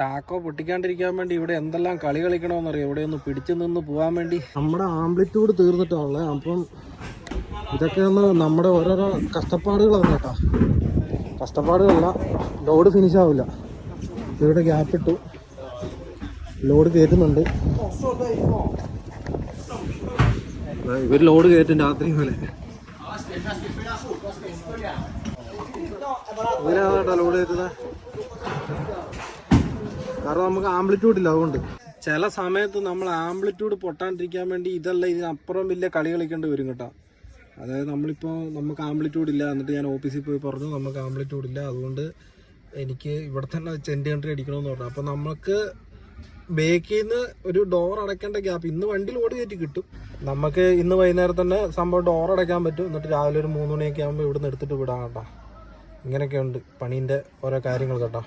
Taco പൊട്ടിക്കാണ്ടിരിക്കാൻ വേണ്ടി ഇവിടെ എന്തെല്ലാം കളി കളിക്കണമെന്നറിയാം. ഇവിടെ ഒന്ന് പിടിച്ചു നിന്ന് പോകാൻ വേണ്ടി നമ്മുടെ ആംപ്ലിറ്റ്യൂഡ് തീർന്നിട്ടാണല്ലേ. അപ്പം ഇതൊക്കെ ഒന്ന് നമ്മുടെ ഓരോരോ കഷ്ടപ്പാടുകളാണ് കേട്ടോ. കഷ്ടപ്പാടുകളല്ല, ലോഡ് ഫിനിഷ് ആവില്ല. ഇവിടെ ഗ്യാപ്പ് ഇട്ടു, ലോഡ് കയറ്റുന്നുണ്ട്. ഇവർ ലോഡ് കയറ്റും രാത്രി പോലെ. ഇവരാണ് കേട്ടോ ലോഡ് കയറ്റുന്നത്. കാരണം നമുക്ക് ആംപ്ലിറ്റ്യൂഡ് ഇല്ല, അതുകൊണ്ട് ചില സമയത്ത് നമ്മൾ ആംപ്ലിറ്റ്യൂഡ് പൊട്ടാണ്ടിരിക്കാൻ വേണ്ടി ഇതല്ല ഇതിനപ്പുറം വലിയ കളി കളിക്കേണ്ടി വരും കേട്ടോ. അതായത് നമ്മളിപ്പോൾ നമുക്ക് ആംപ്ലിറ്റ്യൂഡ് ഇല്ല, എന്നിട്ട് ഞാൻ ഓഫീസിൽ പോയി പറഞ്ഞു നമുക്ക് ആംപ്ലിറ്റ്യൂഡ് ഇല്ല, അതുകൊണ്ട് എനിക്ക് ഇവിടെ തന്നെ ചെൻഡ് കൺട്രി അടിക്കണമെന്ന് പറഞ്ഞു. അപ്പോൾ നമുക്ക് ബേക്കിൽ നിന്ന് ഒരു ഡോർ അടയ്ക്കേണ്ട ഗ്യാപ്പ് ഇന്ന് വണ്ടി ലോഡ് കയറ്റി കിട്ടും. നമുക്ക് ഇന്ന് വൈകുന്നേരം തന്നെ സംഭവം ഡോർ അടയ്ക്കാൻ പറ്റും. എന്നിട്ട് രാവിലെ ഒരു 3 മണിയൊക്കെ ആകുമ്പോൾ ഇവിടെ നിന്ന് എടുത്തിട്ട് വിടാം കേട്ടോ. ഇങ്ങനെയൊക്കെയുണ്ട് പണീൻ്റെ ഓരോ കാര്യങ്ങൾ കേട്ടോ.